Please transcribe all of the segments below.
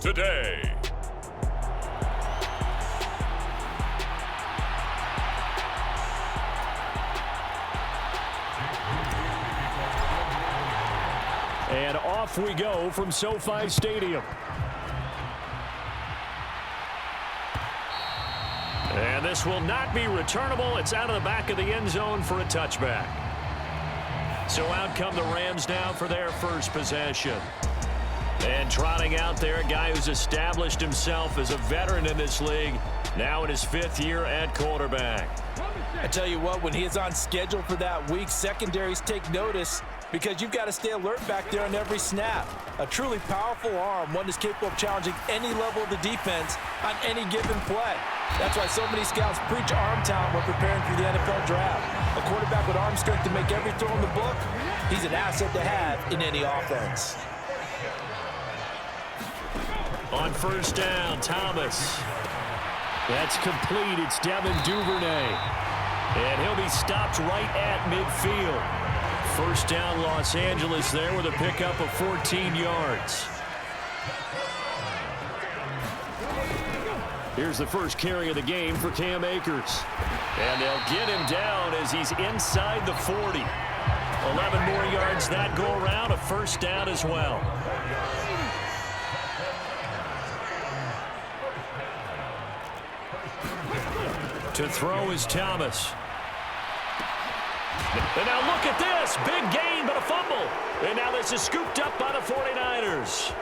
today. And off we go from SoFi Stadium. And this will not be returnable. It's out of the back of the end zone for a touchback. So out come the Rams now for their first possession. And trotting out there, a guy who's established himself as a veteran in this league, now in his 5th year at quarterback. I tell you what, when he is on schedule for that week, secondaries take notice because you've got to stay alert back there on every snap. A truly powerful arm, one that's capable of challenging any level of the defense on any given play. That's why so many scouts preach arm talent when preparing for the NFL draft. A quarterback with arm strength to make every throw in the book, he's an asset to have in any offense. On first down, Thomas. That's complete. It's Devin Duvernay. And he'll be stopped right at midfield. First down, Los Angeles there with a pickup of 14 yards. Here's the first carry of the game for Cam Akers. And they'll get him down as he's inside the 40. 11 more yards that go around, a first down as well. To throw is Thomas. And now look at this. Big gain, but a fumble. And now this is scooped up by the 49ers.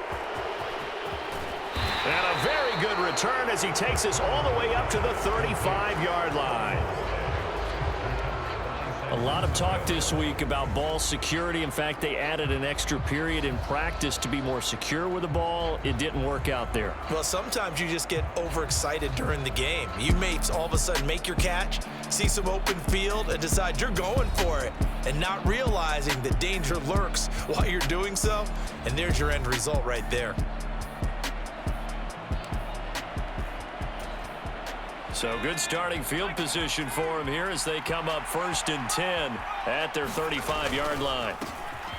And a very good return as he takes us all the way up to the 35-yard line. A lot of talk this week about ball security. In fact, they added an extra period in practice to be more secure with the ball. It didn't work out there. Well, sometimes you just get overexcited during the game. You may all of a sudden make your catch, see some open field, and decide you're going for it, and not realizing that danger lurks while you're doing so. And there's your end result right there. So good starting field position for him here as they come up 1st and 10 at their 35-yard line.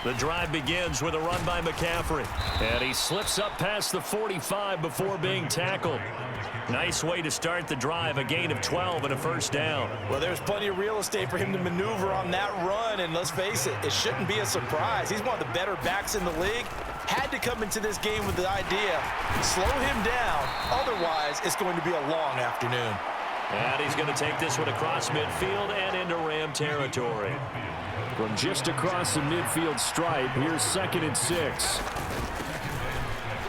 The drive begins with a run by McCaffrey. And he slips up past the 45 before being tackled. Nice way to start the drive, a gain of 12 and a first down. Well, there's plenty of real estate for him to maneuver on that run, and let's face it, it shouldn't be a surprise. He's one of the better backs in the league. Had to come into this game with the idea, slow him down, otherwise it's going to be a long afternoon. And he's going to take this one across midfield and into Ram territory. From just across the midfield stripe, here's 2nd and 6.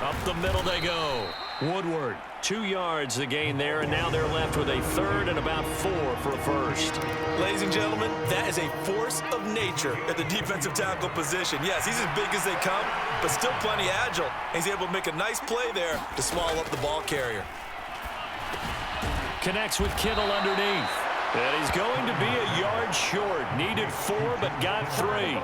Up the middle they go. Woodward, 2 yards the gain there, and now they're left with a 3rd and about 4 for a first. Ladies and gentlemen, that is a force of nature at the defensive tackle position. Yes, he's as big as they come, but still plenty agile. He's able to make a nice play there to swallow up the ball carrier. Connects with Kittle underneath. And he's going to be a yard short. Needed 4, but got 3.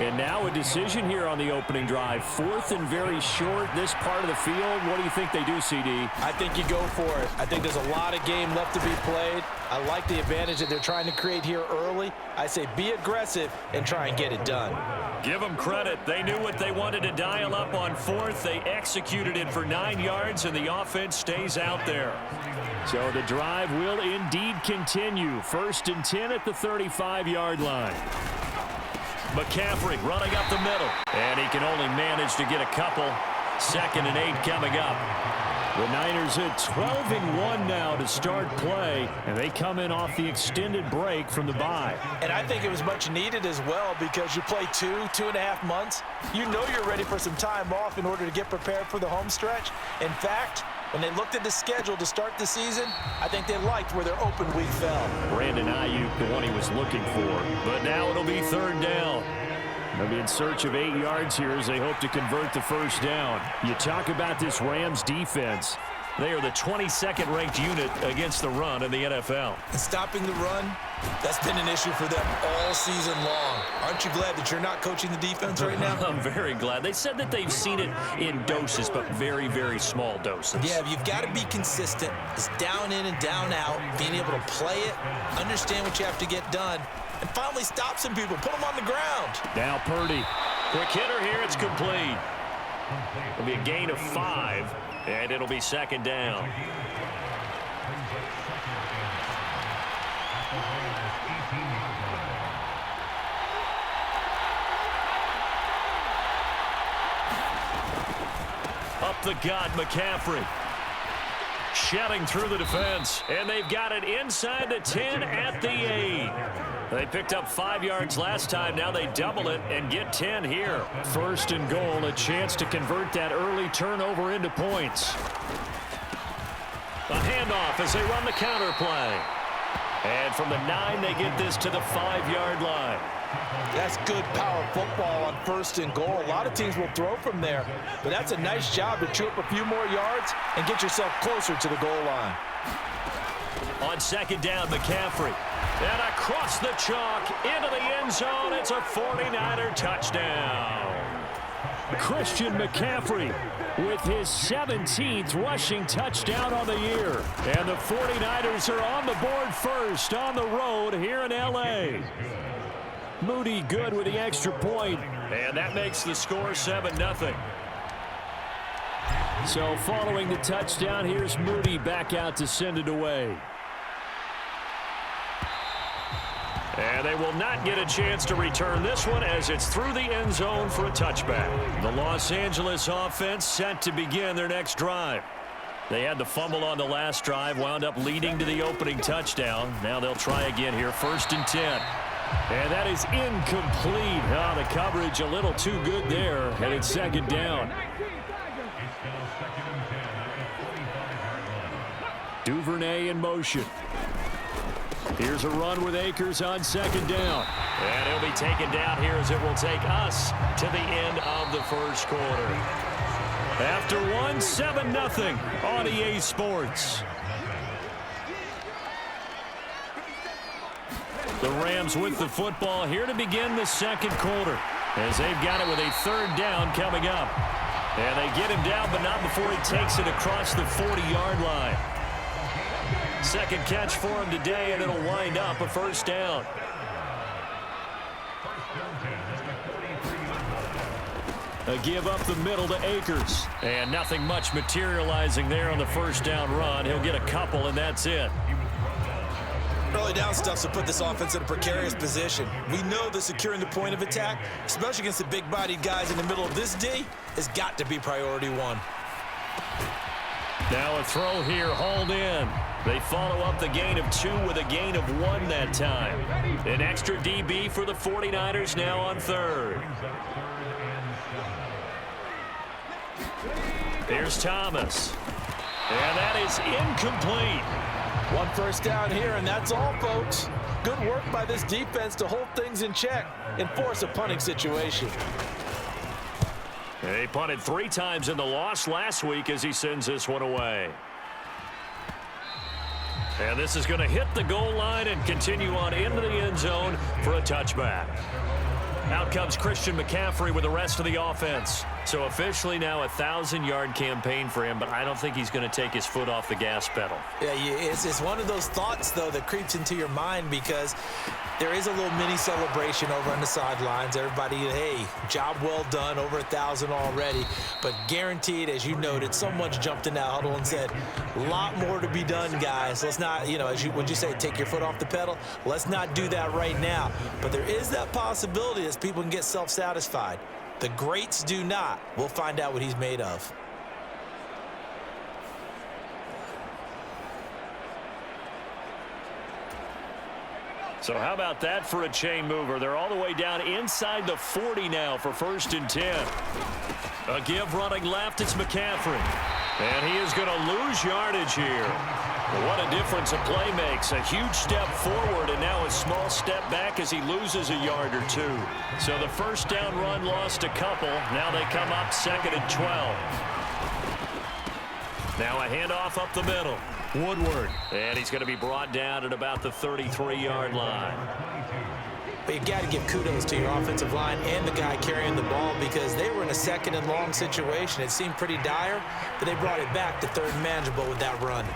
And now a decision here on the opening drive. 4th and very short, this part of the field. What do you think they do, CD? I think you go for it. I think there's a lot of game left to be played. I like the advantage that they're trying to create here early. I say be aggressive and try and get it done. Give them credit. They knew what they wanted to dial up on 4th. They executed it for 9 yards, and the offense stays out there. So the drive will indeed continue. 1st and 10 at the 35-yard line. McCaffrey running up the middle. And he can only manage to get a couple. 2nd and 8 coming up. The Niners at 12-1 now to start play, and they come in off the extended break from the bye. And I think it was much needed as well because you play 2.5 months. You know you're ready for some time off in order to get prepared for the home stretch. In fact, when they looked at the schedule to start the season, I think they liked where their open week fell. Brandon Ayuk, the one he was looking for. But now it'll be 3rd down. They'll be in search of 8 yards here as they hope to convert the first down. You talk about this Rams defense. They are the 22nd ranked unit against the run in the NFL. And stopping the run, that's been an issue for them all season long. Aren't you glad that you're not coaching the defense right now? I'm very glad. They said that they've seen it in doses, but very, very small doses. Yeah, you've got to be consistent. It's down in and down out, being able to play it, understand what you have to get done, and finally stop some people, put them on the ground. Now Purdy. Quick hitter here, it's complete. It'll be a gain of 5, and it'll be second down. Up the gut, McCaffrey. Shedding through the defense, and they've got it inside the 10 at the 8. They picked up 5 yards last time. Now they double it and get 10 here. First and goal, a chance to convert that early turnover into points. A handoff as they run the counter play. And from the 9, they get this to the 5-yard line. That's good power football on first and goal. A lot of teams will throw from there, but that's a nice job to chew up a few more yards and get yourself closer to the goal line. On second down, McCaffrey. And across the chalk into the end zone. It's a 49er touchdown. Christian McCaffrey with his 17th rushing touchdown on the year. And the 49ers are on the board first on the road here in L.A. Moody good with the extra point. And that makes the score 7-0. So following the touchdown, here's Moody back out to send it away. And they will not get a chance to return this one as it's through the end zone for a touchback. The Los Angeles offense set to begin their next drive. They had the fumble on the last drive, wound up leading to the opening touchdown. Now they'll try again here, first and 10. And that is incomplete. Oh, the coverage a little too good there, and it's second down. Duvernay in motion. Here's a run with Akers on second down. And he'll be taken down here as it will take us to the end of the first quarter. After one, 7-0 on EA Sports. The Rams with the football here to begin the second quarter as they've got it with a third down coming up. And they get him down, but not before he takes it across the 40-yard line. Second catch for him today, and it'll wind up a first down. A give up the middle to Akers. And nothing much materializing there on the first down run. He'll get a couple, and that's it. Early down stuff to put this offense in a precarious position. We know that securing the point of attack, especially against the big-bodied guys in the middle of this D, has got to be priority one. Now a throw here, hauled in. They follow up the gain of 2 with a gain of 1 that time. An extra DB for the 49ers now on third. Here's Thomas. And that is incomplete. One first down here, and that's all, folks. Good work by this defense to hold things in check and force a punting situation. They punted 3 times in the loss last week as he sends this one away. And this is going to hit the goal line and continue on into the end zone for a touchback. Out comes Christian McCaffrey with the rest of the offense. So officially now a 1,000-yard campaign for him, but I don't think he's going to take his foot off the gas pedal. Yeah, it's one of those thoughts, though, that creeps into your mind because there is a little mini celebration over on the sidelines. Everybody, hey, job well done, over 1,000 already. But guaranteed, as you noted, someone's jumped in that huddle and said, a lot more to be done, guys. Let's not, would you say, take your foot off the pedal? Let's not do that right now. But there is that possibility that people can get self-satisfied. The greats do not. We'll find out what he's made of. So how about that for a chain mover? They're all the way down inside the 40 now for first and 10. A give running left, it's McCaffrey. And he is going to lose yardage here. What a difference a play makes. A huge step forward and now a small step back as he loses a yard or 2. So the first down run lost a couple. Now they come up second and 12. Now a handoff up the middle. Woodward. And he's going to be brought down at about the 33-yard line. But you got to give kudos to your offensive line and the guy carrying the ball because they were in a second and long situation. It seemed pretty dire, but they brought it back to third and manageable with that run.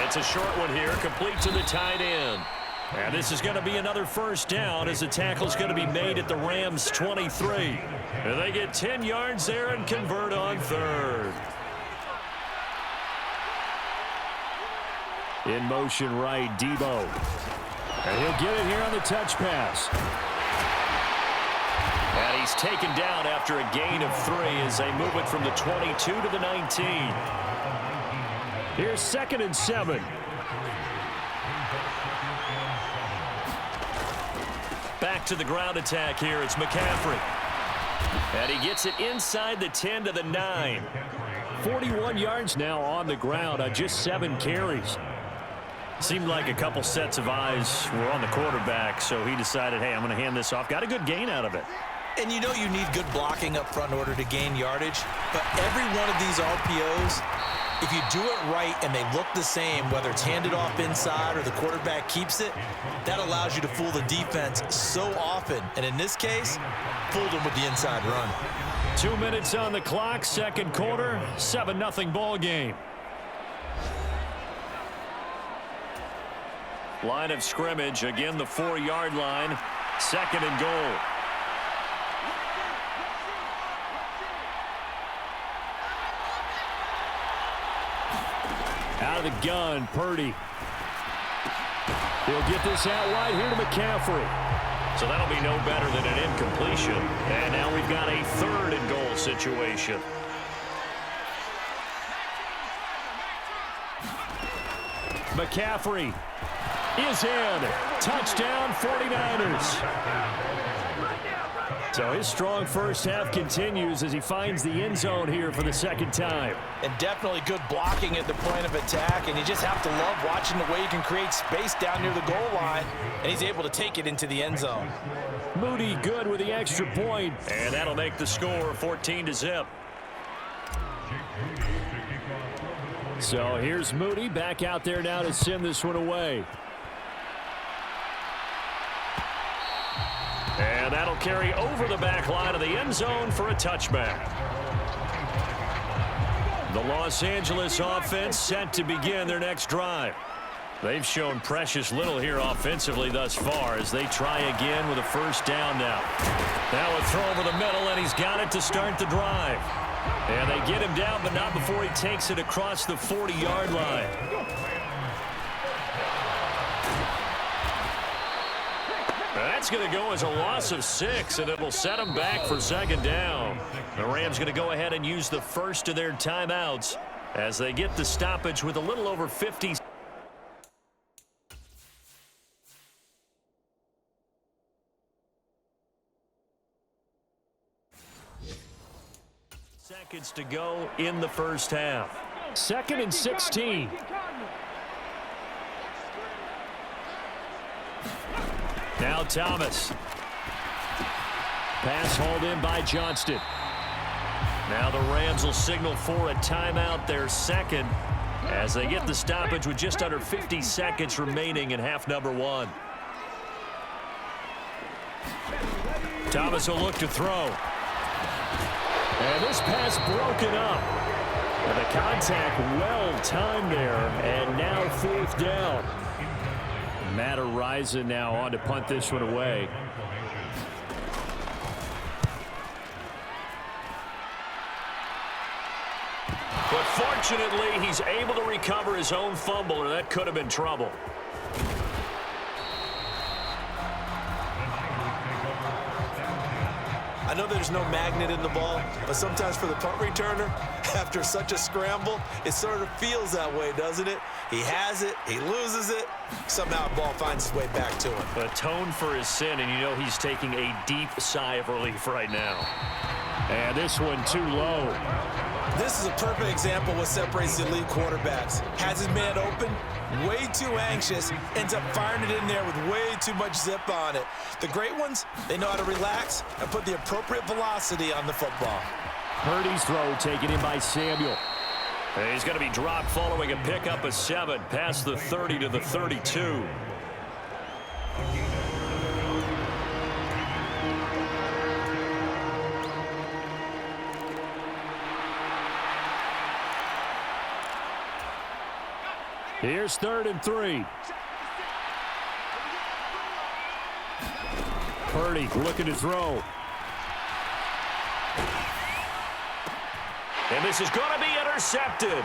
It's a short one here, complete to the tight end. And this is going to be another first down as the tackle's going to be made at the Rams' 23. And they get 10 yards there and convert on third. In motion right, Debo. And he'll get it here on the touch pass. And he's taken down after a gain of 3 as they move it from the 22 to the 19. Here's 2nd and 7. Back to the ground attack here. It's McCaffrey. And he gets it inside the 10 to the 9. 41 yards now on the ground on just 7 carries. Seemed like a couple sets of eyes were on the quarterback, so he decided, hey, I'm going to hand this off. Got a good gain out of it. And you know you need good blocking up front in order to gain yardage. But every one of these RPOs, if you do it right and they look the same, whether it's handed off inside or the quarterback keeps it, that allows you to fool the defense so often. And in this case, fooled them with the inside run. 2 minutes on the clock, second quarter, 7-0 ball game. Line of scrimmage, again the 4-yard line, 2nd and goal. Out of the gun, Purdy. He'll get this out wide here to McCaffrey. So that'll be no better than an incompletion. And now we've got a 3rd and goal situation. McCaffrey is in. Touchdown 49ers. So his strong first half continues as he finds the end zone here for the 2nd time. And definitely good blocking at the point of attack, and you just have to love watching the way he can create space down near the goal line, and he's able to take it into the end zone. Moody good with the extra point, and that'll make the score 14-0. So here's Moody back out there now to send this one away. And that'll carry over the back line of the end zone for a touchback. The Los Angeles offense set to begin their next drive. They've shown precious little here offensively thus far as they try again with a first down now. Now a throw over the middle, and he's got it to start the drive. And they get him down, but not before he takes it across the 40-yard line. That's going to go as a loss of 6, and it will set them back for 2nd down. The Rams going to go ahead and use the first of their timeouts as they get the stoppage with a little over 50 seconds to go in the first half. 2nd and 16. Now Thomas. Pass hauled in by Johnston. Now the Rams will signal for a timeout, their 2nd, as they get the stoppage with just under 50 seconds remaining in half number 1. Thomas will look to throw. And this pass broken up. And the contact well timed there, and now 4th down. Matt Araiza now on to punt this one away. But fortunately, he's able to recover his own fumble, or that could have been trouble. I know there's no magnet in the ball, but sometimes for the punt returner, after such a scramble, it sort of feels that way, doesn't it? He has it, he loses it, somehow the ball finds its way back to him. Atone for his sin, and you know he's taking a deep sigh of relief right now. And this one too low. This is a perfect example of what separates the elite quarterbacks. Has his man open, way too anxious, ends up firing it in there with way too much zip on it. The great ones, they know how to relax and put the appropriate velocity on the football. Purdy's throw taken in by Samuel. And he's going to be dropped following a pickup of 7 past the 30 to the 32. Here's 3rd and 3. Purdy looking to throw. And this is going to be intercepted.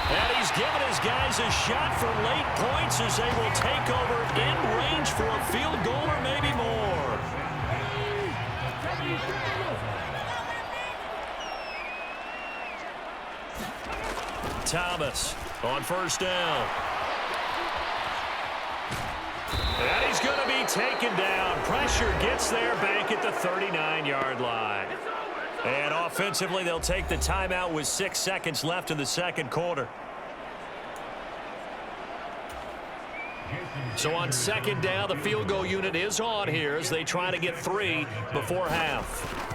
And he's given his guys a shot for late points as they will take over in range for a field goal or maybe more. Thomas on first down. And he's going to be taken down. Pressure gets there back at the 39-yard line. And offensively, they'll take the timeout with 6 seconds left in the second quarter. So on second down, the field goal unit is on here as they try to get 3 before half.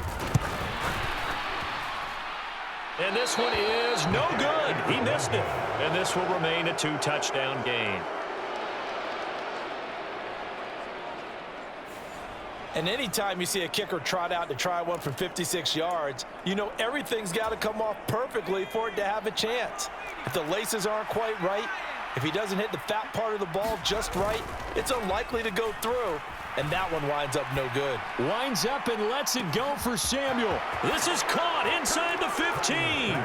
And this one is no good. He missed it. And this will remain a 2-touchdown game. And anytime you see a kicker trot out to try one from 56 yards, you know everything's got to come off perfectly for it to have a chance. If the laces aren't quite right, if he doesn't hit the fat part of the ball just right, it's unlikely to go through. And that one winds up no good. Winds up and lets it go for Samuel. This is caught inside the 15.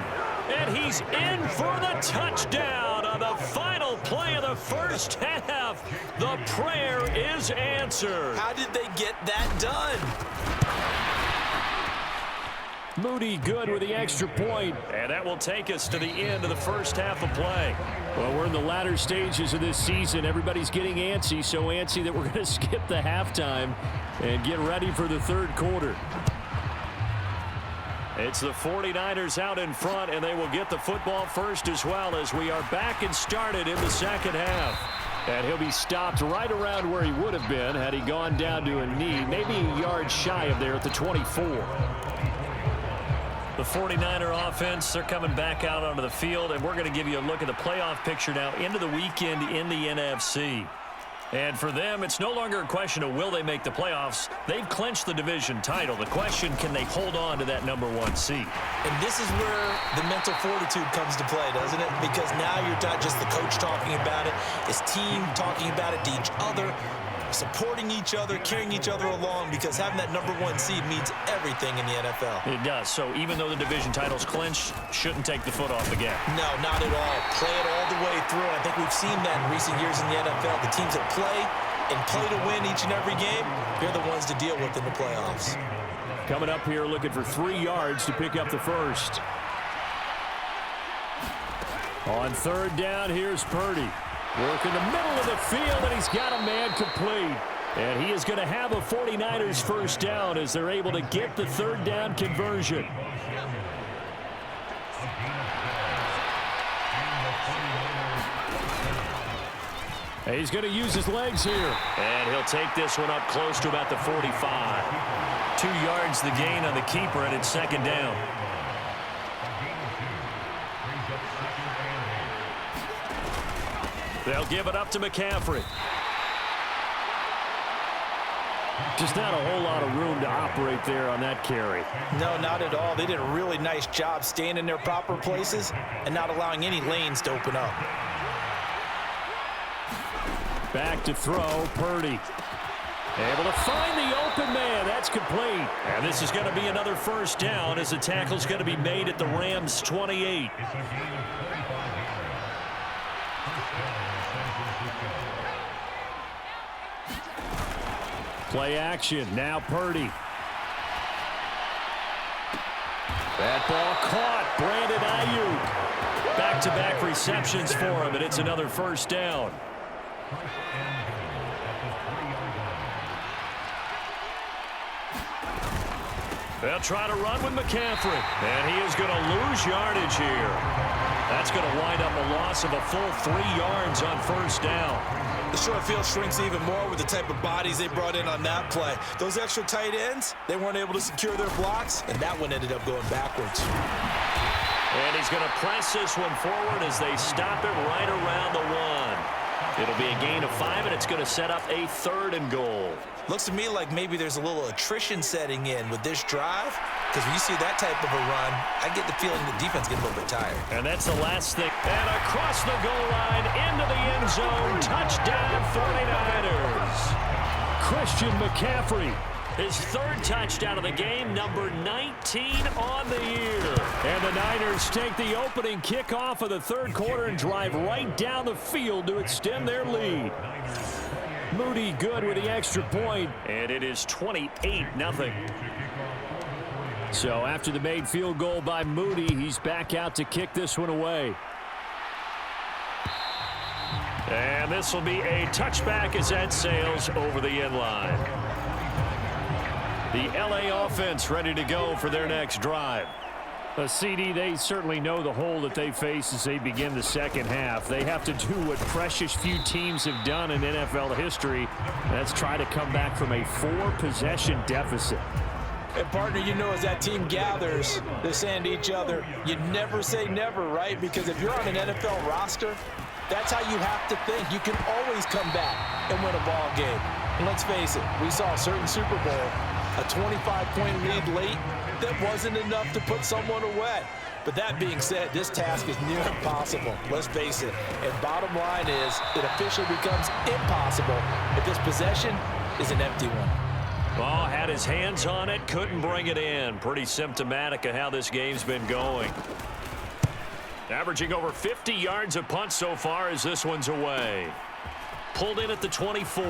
And he's in for the touchdown on the final play of the first half. The prayer is answered. How did they get that done? Moody good with the extra point. And that will take us to the end of the first half of play. Well, we're in the latter stages of this season. Everybody's getting antsy, so antsy that we're going to skip the halftime and get ready for the third quarter. It's the 49ers out in front, and they will get the football first as well as we are back and started in the second half. And he'll be stopped right around where he would have been had he gone down to a knee, maybe a yard shy of there at the 24. The 49er offense, they're coming back out onto the field, and we're going to give you a look at the playoff picture now into the weekend in the NFC. And for them, it's no longer a question of will they make the playoffs. They've clinched the division title. The question, can they hold on to that #1 seed? And this is where the mental fortitude comes to play, doesn't it? Because now you're not just the coach talking about it, his team talking about it to each other, supporting each other, carrying each other along, because having that #1 seed means everything in the NFL. It does. So even though the division title's clinched, shouldn't take the foot off the gas. No, not at all. Play it all the way through. I think we've seen that in recent years in the NFL. The teams that play and play to win each and every game, they're the ones to deal with in the playoffs. Coming up here looking for 3 yards to pick up the first. On third down, here's Purdy. Work in the middle of the field, and he's got a man complete. And he is going to have a 49ers first down as they're able to get the third down conversion. And he's going to use his legs here. And he'll take this one up close to about the 45. 2 yards the gain on the keeper, and it's second down. They'll give it up to McCaffrey. Just not a whole lot of room to operate there on that carry. No, not at all. They did a really nice job staying in their proper places and not allowing any lanes to open up. Back to throw, Purdy. Able to find the open man. That's complete. And this is going to be another first down as the tackle's going to be made at the Rams' 28. Play action. Now Purdy. That ball caught. Brandon Ayuk. Back-to-back receptions for him, and it's another first down. They'll try to run with McCaffrey, and he is going to lose yardage here. That's going to wind up a loss of a full 3 yards on first down. The short field shrinks even more with the type of bodies they brought in on that play. Those extra tight ends, they weren't able to secure their blocks, and that one ended up going backwards. And he's going to press this one forward as they stop it right around the 1. It'll be a gain of 5, and it's going to set up a 3rd and goal. Looks to me like maybe there's a little attrition setting in with this drive, because when you see that type of a run, I get the feeling the defense gets a little bit tired. And that's the last thing. And across the goal line, into the end zone, touchdown 49ers. Christian McCaffrey. His third touchdown of the game, number 19 on the year. And the Niners take the opening kickoff of the third quarter and drive right down the field to extend their lead. Moody good with the extra point. And it is 28-0. So after the made field goal by Moody, he's back out to kick this one away. And this will be a touchback as that sails over the end line. The LA offense ready to go for their next drive. CD, they certainly know the hole that they face as they begin the second half. They have to do what precious few teams have done in NFL history. That's try to come back from a 4-possession deficit. And, partner, you know, as that team gathers, they're saying to each other, you never say never, right? Because if you're on an NFL roster, that's how you have to think. You can always come back and win a ball game. And let's face it, we saw a certain Super Bowl, a 25-point lead late, that wasn't enough to put someone away. But that being said, this task is near impossible. Let's face it. And bottom line is, it officially becomes impossible if this possession is an empty one. Oh, had his hands on it, couldn't bring it in. Pretty symptomatic of how this game's been going. Averaging over 50 yards a punt so far as this one's away. Pulled in at the 24.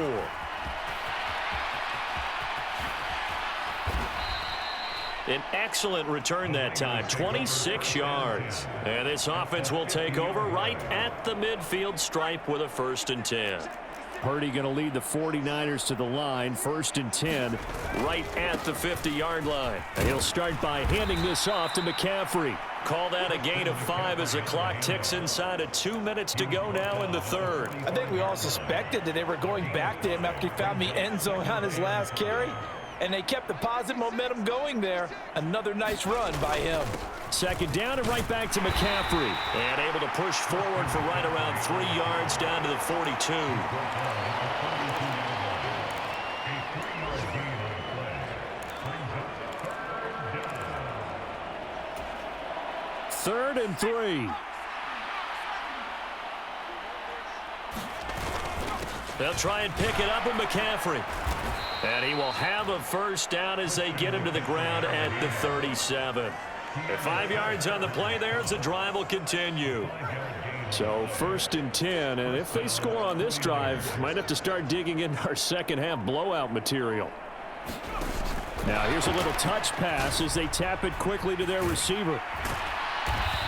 An excellent return that time, 26 yards. And this offense will take over right at the midfield stripe with a 1st and 10. Purdy going to lead the 49ers to the line, 1st and 10. Right at the 50-yard line. And he'll start by handing this off to McCaffrey. Call that a gain of 5 as the clock ticks inside of 2 minutes to go now in the third. I think we all suspected that they were going back to him after he found the end zone on his last carry. And they kept the positive momentum going there. Another nice run by him. 2nd down and right back to McCaffrey. And able to push forward for right around 3 yards down to the 42. 3rd and 3. They'll try and pick it up with McCaffrey. And he will have a 1st down as they get him to the ground at the 37. At 5 yards on the play there as the drive will continue. So 1st and 10, and if they score on this drive, might have to start digging in our second half blowout material. Now here's a little touch pass as they tap it quickly to their receiver.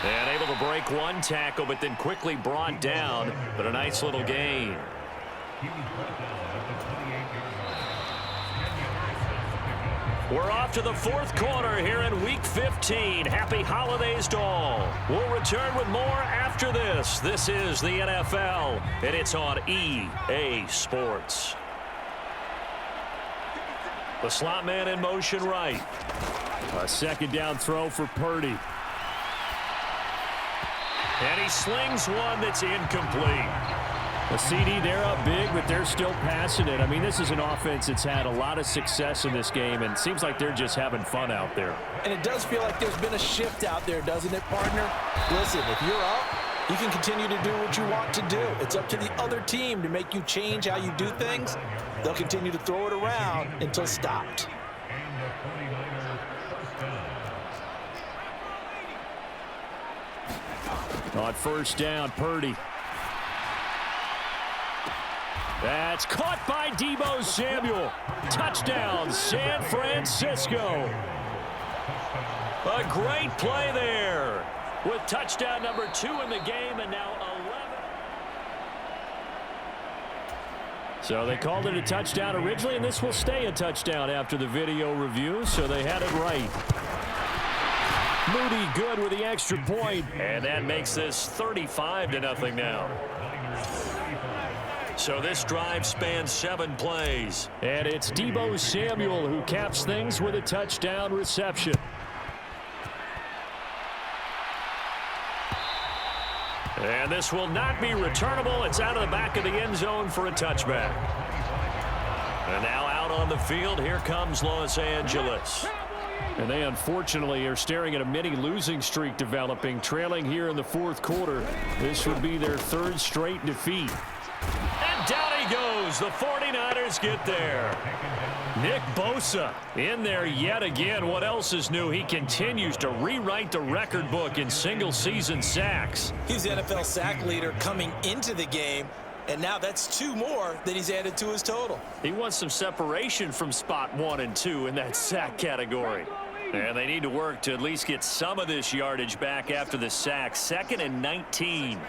And able to break one tackle, but then quickly brought down, but a nice little gain. We're off to the 4th quarter here in Week 15. Happy holidays to all. We'll return with more after this. This is the NFL, and it's on EA Sports. The slot man in motion right. A 2nd down throw for Purdy. And he slings one that's incomplete. The CD, they're up big, but they're still passing it. I mean, this is an offense that's had a lot of success in this game, and it seems like they're just having fun out there. And it does feel like there's been a shift out there, doesn't it, partner? Listen, if you're up, you can continue to do what you want to do. It's up to the other team to make you change how you do things. They'll continue to throw it around until stopped. On 1st down, Purdy. That's caught by Deebo Samuel. Touchdown, San Francisco. A great play there with touchdown number 2 in the game and now 11. So they called it a touchdown originally, and this will stay a touchdown after the video review, so they had it right. Moody good with the extra point. And that makes this 35-0 now. So this drive spans 7 plays. And it's Deebo Samuel who caps things with a touchdown reception. And this will not be returnable. It's out of the back of the end zone for a touchback. And now out on the field, here comes Los Angeles. And they unfortunately are staring at a mini losing streak developing, trailing here in the 4th quarter. This would be their 3rd straight defeat. And down he goes goes. The 49ers get there. Nick Bosa in there yet again. What else is new? He continues to rewrite the record book in single-season sacks. He's the NFL sack leader coming into the game, and now that's 2 more that he's added to his total. He wants some separation from spot 1 and 2 in that sack category. And they need to work to at least get some of this yardage back after the sack. 2nd and 19.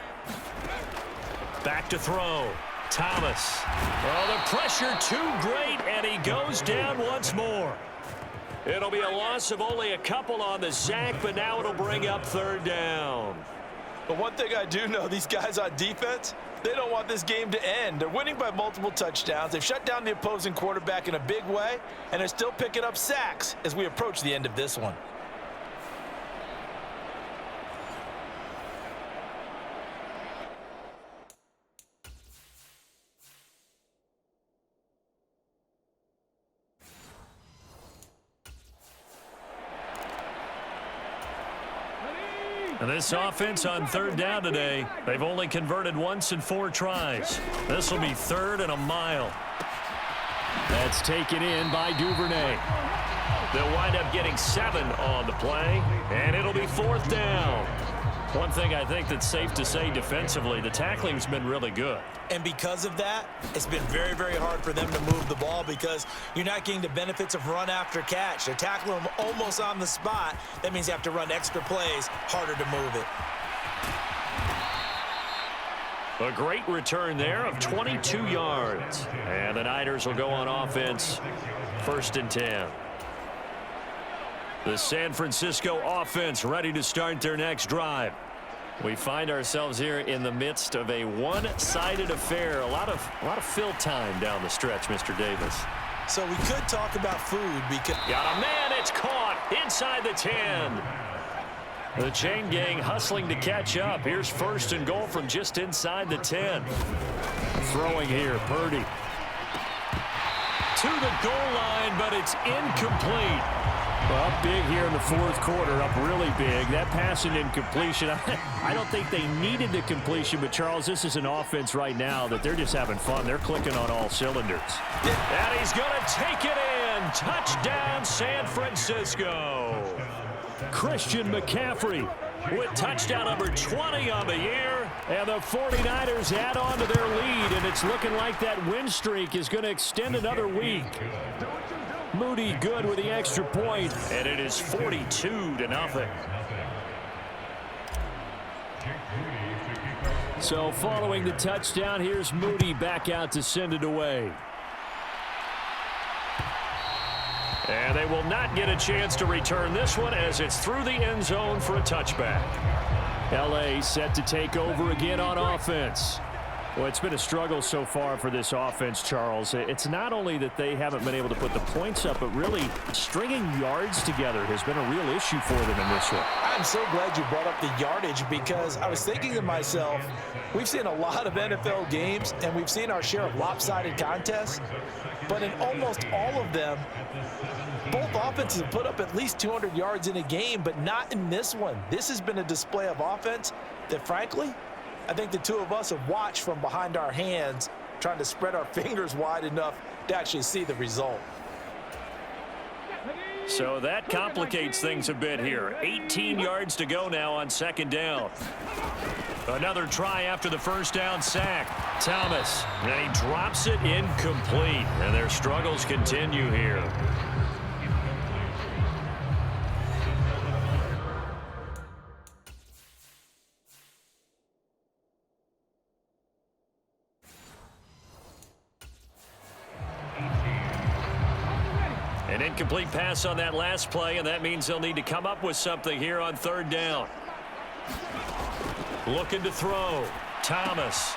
Back to throw. Thomas. Oh, the pressure too great, and he goes down once more. It'll be a loss of only a couple on the sack, but now it'll bring up 3rd down. But one thing I do know, these guys on defense, they don't want this game to end. They're winning by multiple touchdowns. They've shut down the opposing quarterback in a big way, and they're still picking up sacks as we approach the end of this one. And this offense on 3rd down today, they've only converted once in 4 tries. This will be 3rd and a mile. That's taken in by Duvernay. They'll wind up getting 7 on the play, and it'll be 4th down. One thing I think that's safe to say defensively, the tackling's been really good. And because of that, it's been very, very hard for them to move the ball because you're not getting the benefits of run after catch. They're tackling them almost on the spot. That means you have to run extra plays, harder to move it. A great return there of 22 yards. And the Niners will go on offense, 1st and 10. The San Francisco offense ready to start their next drive. We find ourselves here in the midst of a one-sided affair. A lot of fill time down the stretch, Mr. Davis. So we could talk about food because... Got a man, it's caught inside the 10. The chain gang hustling to catch up. Here's 1st and goal from just inside the 10. Throwing here, Purdy. To the goal line, but it's incomplete. Well, up big here in the 4th quarter, up really big. That passing incompletion, I don't think they needed the completion, but Charles, this is an offense right now that they're just having fun. They're clicking on all cylinders. And he's going to take it in. Touchdown, San Francisco. Christian McCaffrey with touchdown number 20 on the year. And the 49ers add on to their lead, and it's looking like that win streak is going to extend another week. Moody good with the extra point. And it is 42-0. So following the touchdown, here's Moody back out to send it away. And they will not get a chance to return this one as it's through the end zone for a touchback. L.A. set to take over again on offense. Well, it's been a struggle so far for this offense, Charles. It's not only that they haven't been able to put the points up, but really stringing yards together has been a real issue for them in this one. I'm so glad you brought up the yardage because I was thinking to myself, we've seen a lot of NFL games and we've seen our share of lopsided contests, but in almost all of them, both offenses have put up at least 200 yards in a game, but not in this one. This has been a display of offense that, frankly, I think the two of us have watched from behind our hands, trying to spread our fingers wide enough to actually see the result. So that complicates things a bit here. 18 yards to go now on 2nd down. Another try after the 1st down sack. Thomas, and he drops it incomplete, and their struggles continue here. An incomplete pass on that last play, and that means they'll need to come up with something here on 3rd down. Looking to throw. Thomas.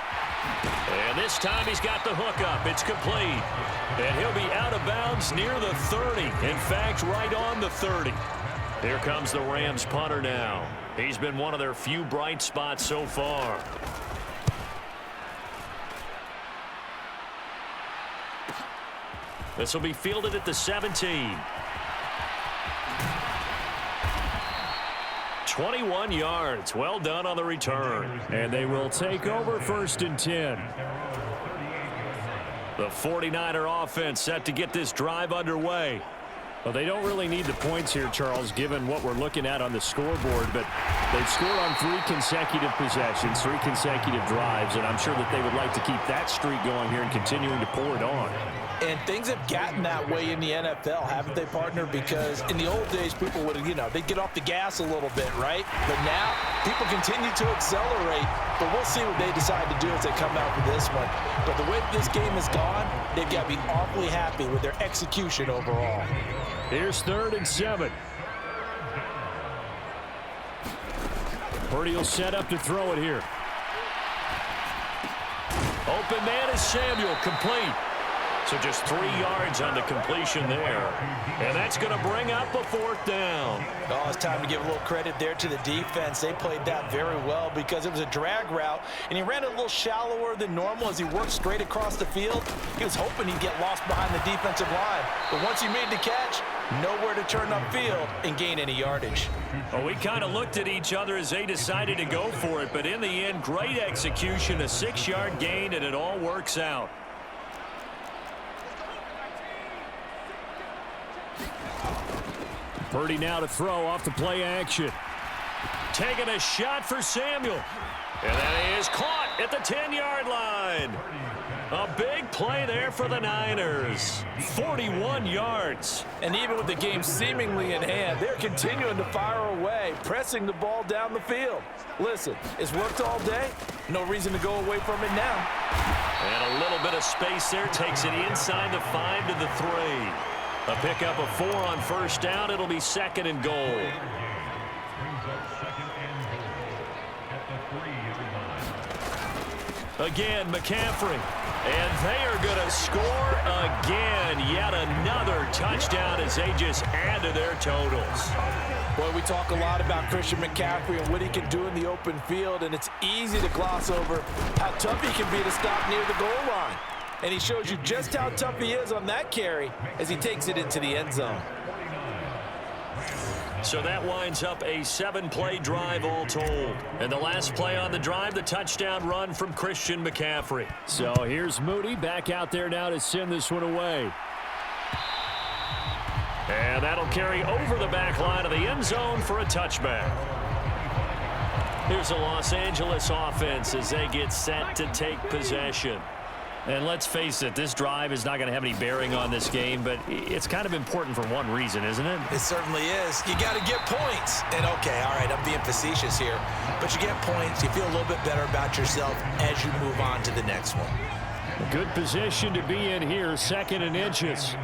And this time he's got the hook up. It's complete. And he'll be out of bounds near the 30. In fact, right on the 30. Here comes the Rams punter now. He's been one of their few bright spots so far. This will be fielded at the 17. 21 yards. Well done on the return. And they will take over 1st and 10. The 49er offense set to get this drive underway. Well, they don't really need the points here, Charles, given what we're looking at on the scoreboard, but they've scored on 3 consecutive possessions, 3 consecutive drives, and I'm sure that they would like to keep that streak going here and continuing to pour it on. And things have gotten that way in the NFL, haven't they, partner? Because in the old days, people would, they'd get off the gas a little bit, right? But now, people continue to accelerate, but we'll see what they decide to do as they come out for this one. But the way this game has gone, they've got to be awfully happy with their execution overall. Here's 3rd and 7. Purdy will set up to throw it here. Open man is Samuel, complete. So just 3 yards on the completion there. And that's going to bring up a 4th down. Oh, it's time to give a little credit there to the defense. They played that very well because it was a drag route, and he ran a little shallower than normal as he worked straight across the field. He was hoping he'd get lost behind the defensive line. But once he made the catch, nowhere to turn upfield and gain any yardage. Well, we kind of looked at each other as they decided to go for it, but in the end, great execution, a 6-yard gain, and it all works out. Purdy now to throw off the play action. Taking a shot for Samuel. And that is caught at the 10-yard line. A big play there for the Niners. 41 yards. And even with the game seemingly in hand, they're continuing to fire away, pressing the ball down the field. Listen, it's worked all day. No reason to go away from it now. And a little bit of space there takes it inside the 5 to the 3. A pickup of 4 on 1st down. It'll be 2nd and goal. Again, McCaffrey. And they are going to score again. Yet another touchdown as they just add to their totals. Boy, we talk a lot about Christian McCaffrey and what he can do in the open field, and it's easy to gloss over how tough he can be to stop near the goal line. And he shows you just how tough he is on that carry as he takes it into the end zone. So that winds up a 7-play drive all told. And the last play on the drive, the touchdown run from Christian McCaffrey. So here's Moody back out there now to send this one away. And that'll carry over the back line of the end zone for a touchback. Here's the Los Angeles offense as they get set to take possession. And let's face it, this drive is not going to have any bearing on this game, but it's kind of important for one reason, isn't it? It certainly is. You got to get points. And, okay, all right, I'm being facetious here. But you get points, you feel a little bit better about yourself as you move on to the next one. A good position to be in here, 2nd and inches.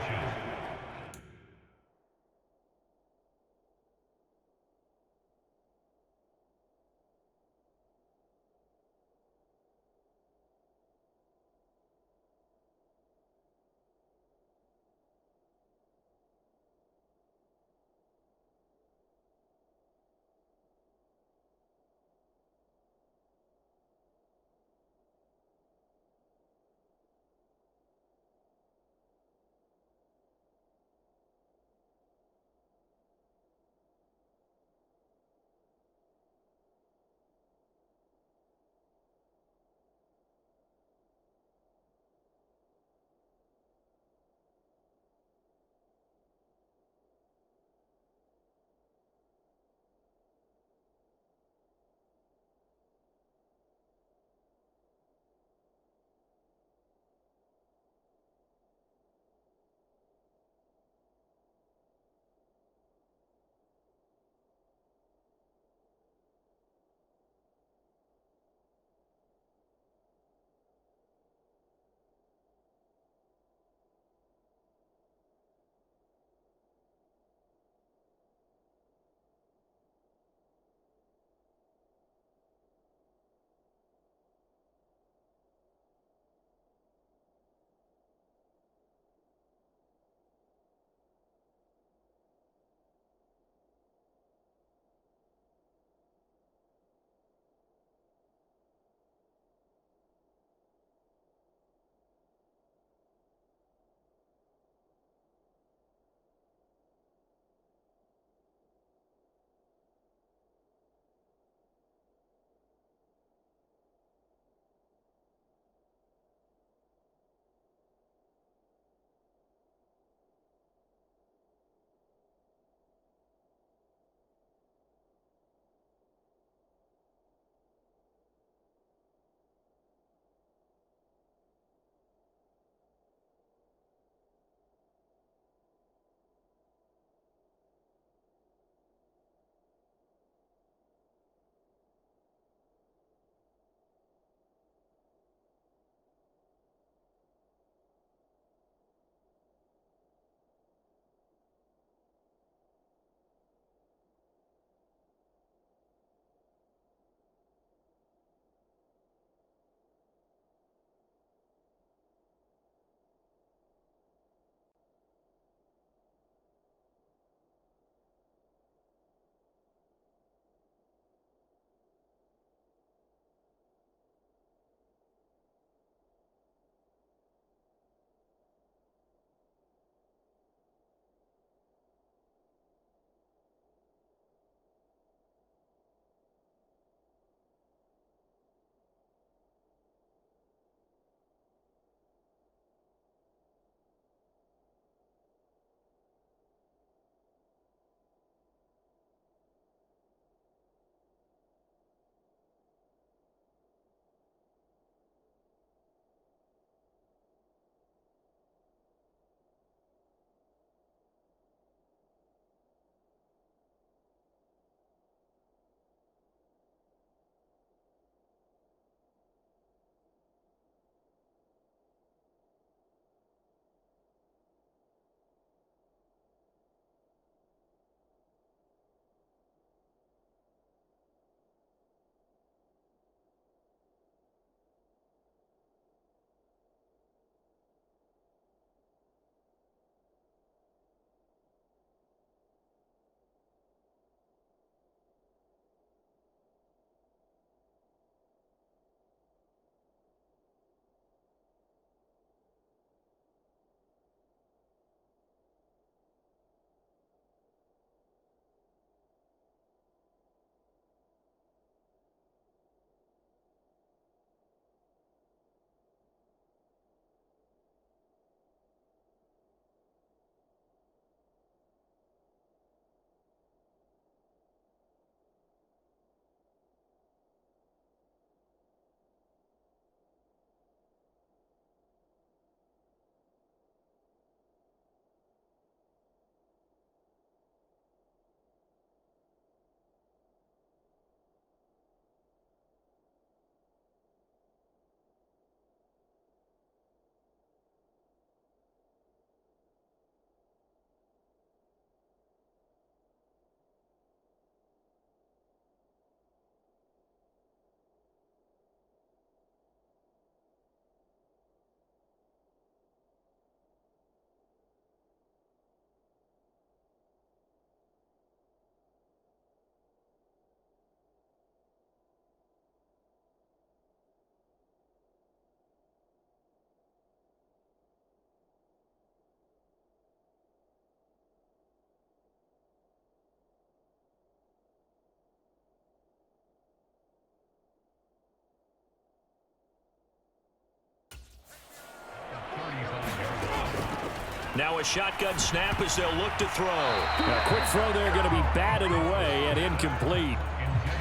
Now a shotgun snap as they'll look to throw. A quick throw there going to be batted away and incomplete.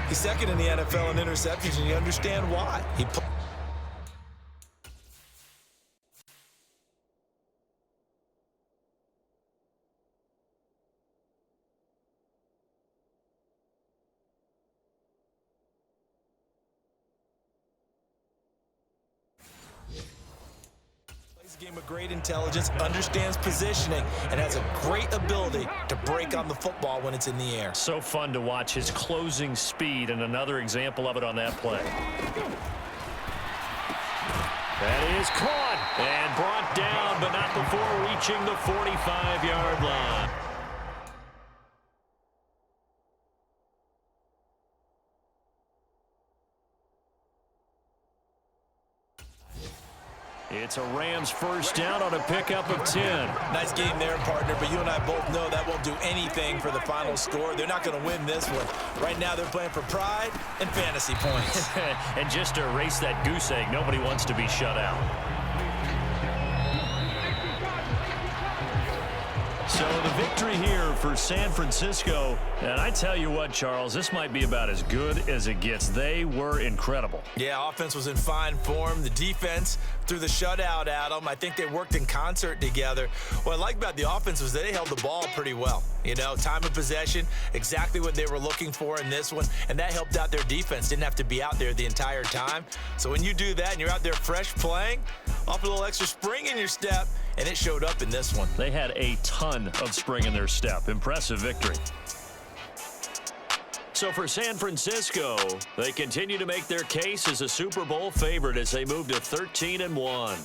He's second in the NFL in interceptions, and you understand why. Game of great intelligence, understands positioning, and has a great ability to break on the football when it's in the air. So fun to watch his closing speed, and another example of it on that play. That is caught and brought down, but not before reaching the 45-yard line. It's a Rams first down on a pickup of 10. Nice game there, partner, but you and I both know that won't do anything for the final score. They're not going to win this one. Right now they're playing for pride and fantasy points. And just to erase that goose egg, nobody wants to be shut out. So the victory here for San Francisco, and I tell you what, Charles, this might be about as good as it gets. They were incredible. Yeah, offense was in fine form. The defense threw the shutout at them. I think they worked in concert together. What I like about the offense was they held the ball pretty well. You know, time of possession, exactly what they were looking for in this one, and that helped out their defense. Didn't have to be out there the entire time. So when you do that and you're out there fresh playing, off a little extra spring in your step, and it showed up in this one. They had a ton of spring in their step. Impressive victory. So for San Francisco, they continue to make their case as a Super Bowl favorite as they move to 13-1.